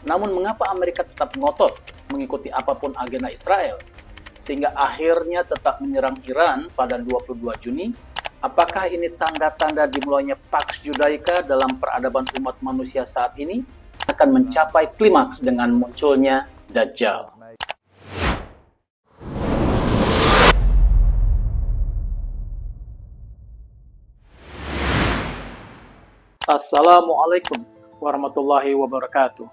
Namun mengapa Amerika tetap ngotot mengikuti apapun agenda Israel, sehingga akhirnya tetap menyerang Iran pada 22 Juni? Apakah ini tanda-tanda dimulainya Pax Judaica dalam peradaban umat manusia saat ini? Akan mencapai klimaks dengan munculnya Dajjal. Assalamualaikum warahmatullahi wabarakatuh.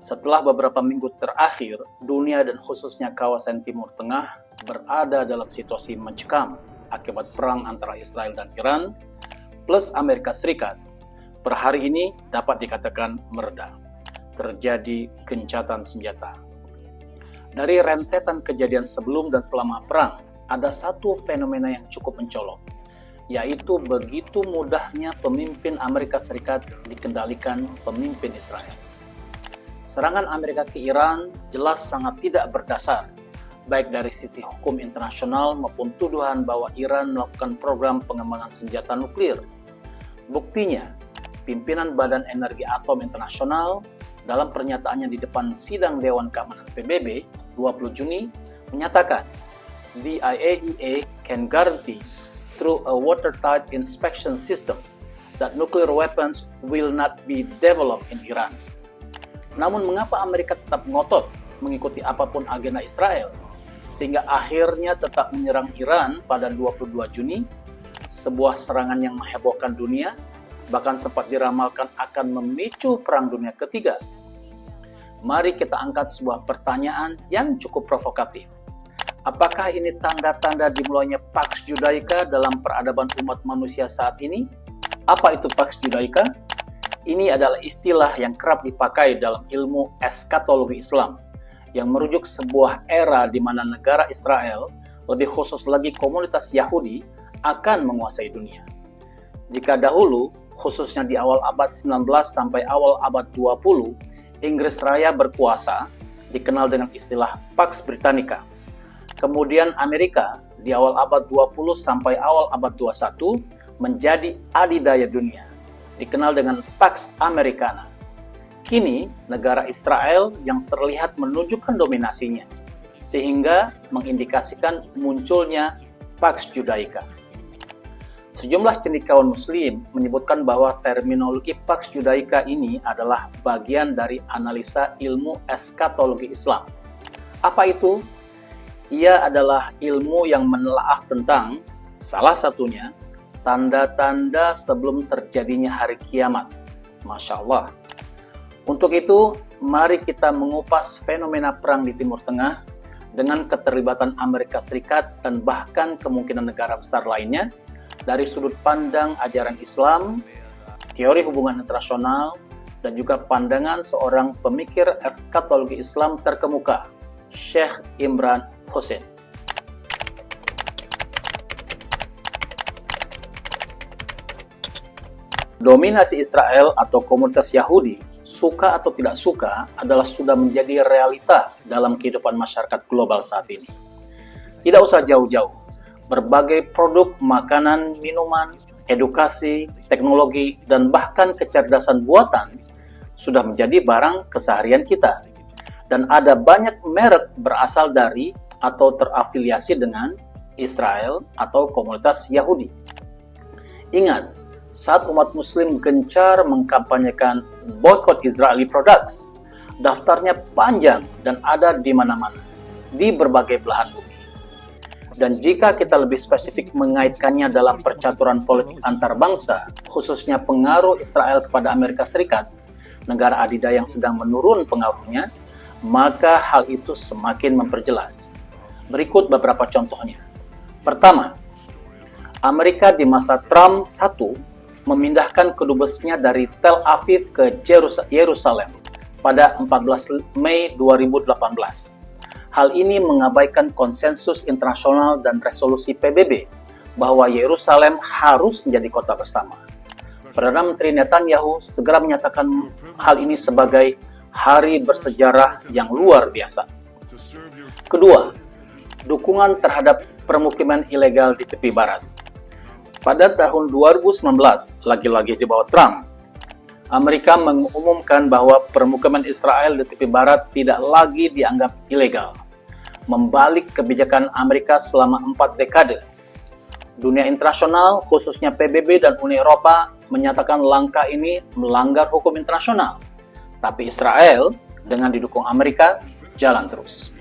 Setelah beberapa minggu terakhir, dunia dan khususnya kawasan Timur Tengah berada dalam situasi mencekam akibat perang antara Israel dan Iran plus Amerika Serikat. Per hari ini dapat dikatakan mereda. Terjadi gencatan senjata. Dari rentetan kejadian sebelum dan selama perang, ada satu fenomena yang cukup mencolok, yaitu begitu mudahnya pemimpin Amerika Serikat dikendalikan pemimpin Israel. Serangan Amerika ke Iran jelas sangat tidak berdasar, baik dari sisi hukum internasional maupun tuduhan bahwa Iran melakukan program pengembangan senjata nuklir. Buktinya, pimpinan Badan Energi Atom Internasional dalam pernyataannya di depan sidang Dewan Keamanan PBB 20 Juni menyatakan, the IAEA can guarantee through a watertight inspection system that nuclear weapons will not be developed in Iran. Namun mengapa Amerika tetap ngotot mengikuti apapun agenda Israel, sehingga akhirnya tetap menyerang Iran pada 22 Juni, sebuah serangan yang menghebohkan dunia, bahkan sempat diramalkan akan memicu Perang Dunia Ketiga? Mari kita angkat sebuah pertanyaan yang cukup provokatif. Apakah ini tanda-tanda dimulainya Pax Judaica dalam peradaban umat manusia saat ini? Apa itu Pax Judaica? Ini adalah istilah yang kerap dipakai dalam ilmu eskatologi Islam, yang merujuk sebuah era di mana negara Israel, lebih khusus lagi komunitas Yahudi, akan menguasai dunia. Jika dahulu, khususnya di awal abad 19 sampai awal abad 20, Inggris Raya berkuasa, dikenal dengan istilah Pax Britannica. Kemudian Amerika di awal abad 20 sampai awal abad 21 menjadi adidaya dunia, dikenal dengan Pax Americana. Kini negara Israel yang terlihat menunjukkan dominasinya, sehingga mengindikasikan munculnya Pax Judaica. Sejumlah cendekiawan Muslim menyebutkan bahwa terminologi Pax Judaica ini adalah bagian dari analisa ilmu eskatologi Islam. Apa itu? Ia adalah ilmu yang menelaah tentang, salah satunya, tanda-tanda sebelum terjadinya hari kiamat. Masya Allah. Untuk itu, mari kita mengupas fenomena perang di Timur Tengah dengan keterlibatan Amerika Serikat dan bahkan kemungkinan negara besar lainnya dari sudut pandang ajaran Islam, teori hubungan internasional, dan juga pandangan seorang pemikir eskatologi Islam terkemuka, Syekh Imran Hosein. Dominasi Israel atau komunitas Yahudi, suka atau tidak suka, adalah sudah menjadi realita dalam kehidupan masyarakat global saat ini. Tidak usah jauh-jauh, berbagai produk makanan, minuman, edukasi, teknologi, dan bahkan kecerdasan buatan sudah menjadi barang keseharian kita. Dan ada banyak merek berasal dari atau terafiliasi dengan Israel atau komunitas Yahudi. Ingat, saat umat Muslim gencar mengkampanyekan boycott Israeli products, daftarnya panjang dan ada di mana-mana, di berbagai belahan bumi. Dan jika kita lebih spesifik mengaitkannya dalam percaturan politik antar bangsa, khususnya pengaruh Israel kepada Amerika Serikat, negara adidaya yang sedang menurun pengaruhnya, maka hal itu semakin memperjelas. Berikut beberapa contohnya. Pertama, Amerika di masa Trump I memindahkan kedubesnya dari Tel Aviv ke Yerusalem pada 14 Mei 2018. Hal ini mengabaikan konsensus internasional dan resolusi PBB bahwa Yerusalem harus menjadi kota bersama. Perdana Menteri Netanyahu segera menyatakan hal ini sebagai hari bersejarah yang luar biasa. Kedua, dukungan terhadap permukiman ilegal di tepi barat. Pada tahun 2019, lagi-lagi di bawah Trump, Amerika mengumumkan bahwa permukiman Israel di tepi barat tidak lagi dianggap ilegal, membalik kebijakan Amerika selama 4 dekade. Dunia internasional, khususnya PBB dan Uni Eropa, menyatakan langkah ini melanggar hukum internasional. Tapi Israel, dengan didukung Amerika, jalan terus.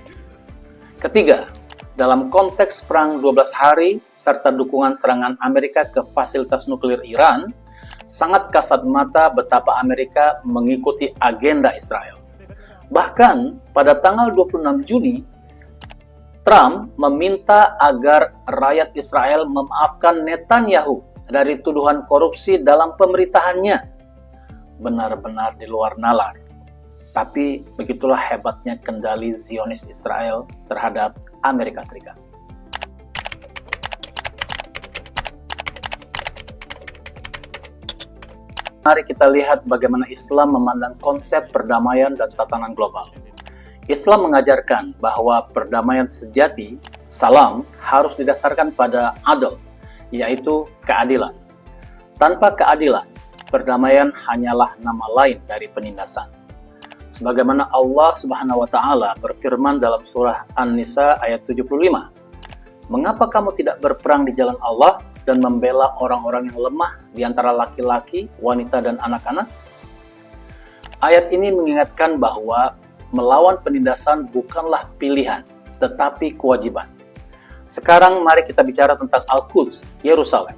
Ketiga, dalam konteks perang 12 hari serta dukungan serangan Amerika ke fasilitas nuklir Iran, sangat kasat mata betapa Amerika mengikuti agenda Israel. Bahkan pada tanggal 26 Juni, Trump meminta agar rakyat Israel memaafkan Netanyahu dari tuduhan korupsi dalam pemerintahannya. Benar-benar di luar nalar. Tapi begitulah hebatnya kendali Zionis Israel terhadap Amerika Serikat. Mari kita lihat bagaimana Islam memandang konsep perdamaian dan tatanan global. Islam mengajarkan bahwa perdamaian sejati, salam, harus didasarkan pada adil, yaitu keadilan. Tanpa keadilan, perdamaian hanyalah nama lain dari penindasan. Sebagaimana Allah Subhanahu wa Ta'ala berfirman dalam surah An-Nisa ayat 75, "Mengapa kamu tidak berperang di jalan Allah dan membela orang-orang yang lemah di antara laki-laki, wanita, dan anak-anak?" Ayat ini mengingatkan bahwa melawan penindasan bukanlah pilihan, tetapi kewajiban. Sekarang mari kita bicara tentang Al-Quds, Yerusalem.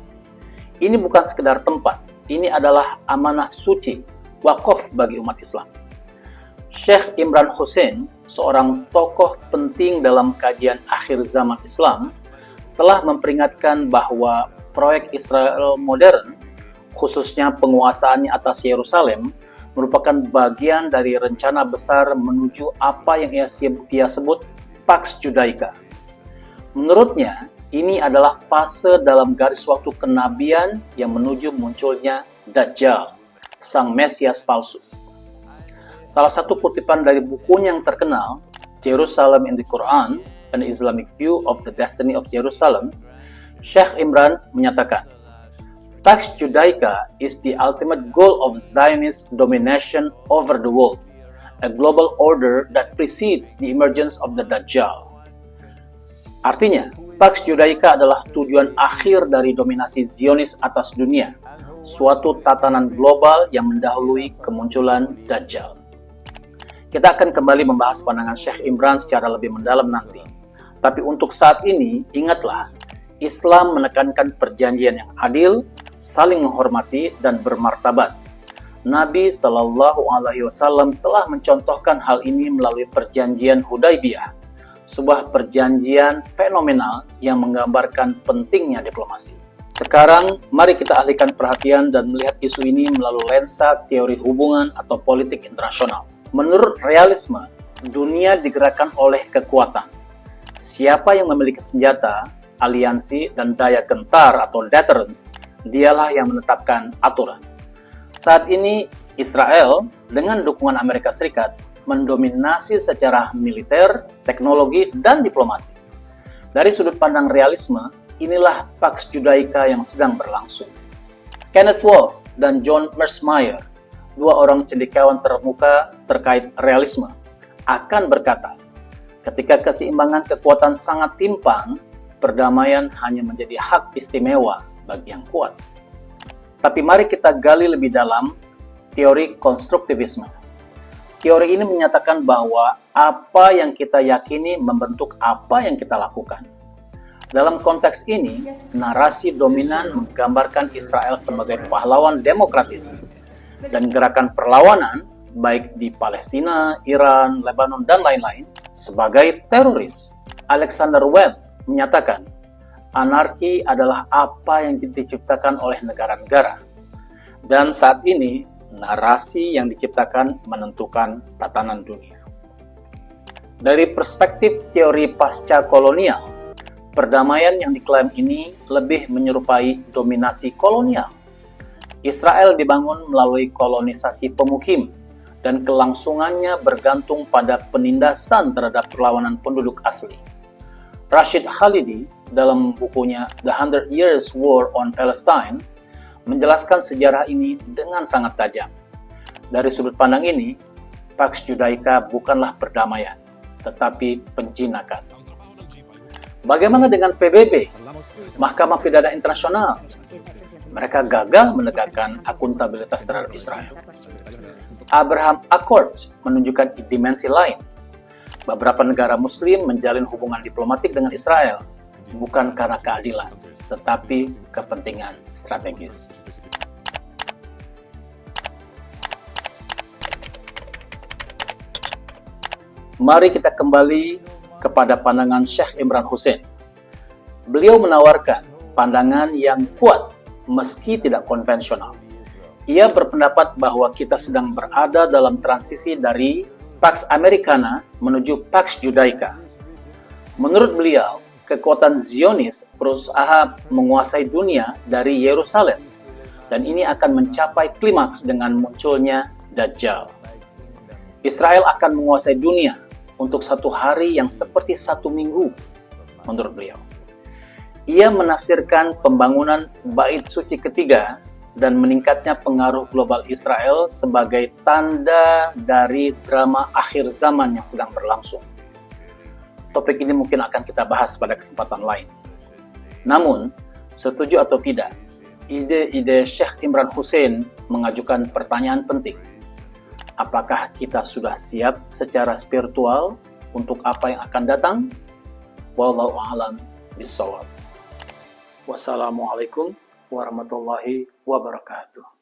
Ini bukan sekedar tempat, ini adalah amanah suci, wakaf bagi umat Islam. Syekh Imran Hussein, seorang tokoh penting dalam kajian akhir zaman Islam, telah memperingatkan bahwa proyek Israel modern, khususnya penguasaannya atas Yerusalem, merupakan bagian dari rencana besar menuju apa yang ia sebut Pax Judaica. Menurutnya, ini adalah fase dalam garis waktu kenabian yang menuju munculnya Dajjal, sang Mesias palsu. Salah satu kutipan dari bukunya yang terkenal, Jerusalem in the Quran, An Islamic View of the Destiny of Jerusalem, Syekh Imran menyatakan, Pax Judaica is the ultimate goal of Zionist domination over the world, a global order that precedes the emergence of the Dajjal. Artinya, Pax Judaica adalah tujuan akhir dari dominasi Zionis atas dunia, suatu tatanan global yang mendahului kemunculan Dajjal. Kita akan kembali membahas pandangan Syekh Imran secara lebih mendalam nanti. Tapi untuk saat ini, ingatlah, Islam menekankan perjanjian yang adil, saling menghormati, dan bermartabat. Nabi Shallallahu Alaihi Wasallam telah mencontohkan hal ini melalui perjanjian Hudaybiyah, sebuah perjanjian fenomenal yang menggambarkan pentingnya diplomasi. Sekarang, mari kita alihkan perhatian dan melihat isu ini melalui lensa teori hubungan atau politik internasional. Menurut realisme, dunia digerakkan oleh kekuatan. Siapa yang memiliki senjata, aliansi, dan daya gentar atau deterrence, dialah yang menetapkan aturan. Saat ini, Israel dengan dukungan Amerika Serikat mendominasi secara militer, teknologi, dan diplomasi. Dari sudut pandang realisme, inilah Pax Judaica yang sedang berlangsung. Kenneth Waltz dan John Mearsheimer, dua orang cendekiawan terkemuka terkait realisme, akan berkata, ketika keseimbangan kekuatan sangat timpang, perdamaian hanya menjadi hak istimewa bagi yang kuat. Tapi mari kita gali lebih dalam teori konstruktivisme. Teori ini menyatakan bahwa apa yang kita yakini membentuk apa yang kita lakukan. Dalam konteks ini, narasi dominan menggambarkan Israel sebagai pahlawan demokratis, dan gerakan perlawanan, baik di Palestina, Iran, Lebanon, dan lain-lain, sebagai teroris. Alexander Weld menyatakan, anarki adalah apa yang diciptakan oleh negara-negara. Dan saat ini, narasi yang diciptakan menentukan tatanan dunia. Dari perspektif teori pasca kolonial, perdamaian yang diklaim ini lebih menyerupai dominasi kolonial. Israel dibangun melalui kolonisasi pemukim, dan kelangsungannya bergantung pada penindasan terhadap perlawanan penduduk asli. Rashid Khalidi dalam bukunya The 100 Years War on Palestine menjelaskan sejarah ini dengan sangat tajam. Dari sudut pandang ini, Pax Judaica bukanlah perdamaian, tetapi penjinakan. Bagaimana dengan PBB, Mahkamah Pidana Internasional? Mereka gagal menegakkan akuntabilitas terhadap Israel. Abraham Accords menunjukkan dimensi lain. Beberapa negara Muslim menjalin hubungan diplomatik dengan Israel, bukan karena keadilan, tetapi kepentingan strategis. Mari kita kembali kepada pandangan Syekh Imran Hussein. Beliau menawarkan pandangan yang kuat meski tidak konvensional. Ia berpendapat bahwa kita sedang berada dalam transisi dari Pax Americana menuju Pax Judaica. Menurut beliau, kekuatan Zionis berusaha menguasai dunia dari Yerusalem, dan ini akan mencapai klimaks dengan munculnya Dajjal. Israel akan menguasai dunia untuk satu hari yang seperti satu minggu, menurut beliau. Ia menafsirkan pembangunan Bait Suci ketiga dan meningkatnya pengaruh global Israel sebagai tanda dari drama akhir zaman yang sedang berlangsung. Topik ini mungkin akan kita bahas pada kesempatan lain. Namun, setuju atau tidak, ide-ide Syekh Imran Hussein mengajukan pertanyaan penting. Apakah kita sudah siap secara spiritual untuk apa yang akan datang? Wallahu a'lam bishawab. Wassalamualaikum warahmatullahi wabarakatuh.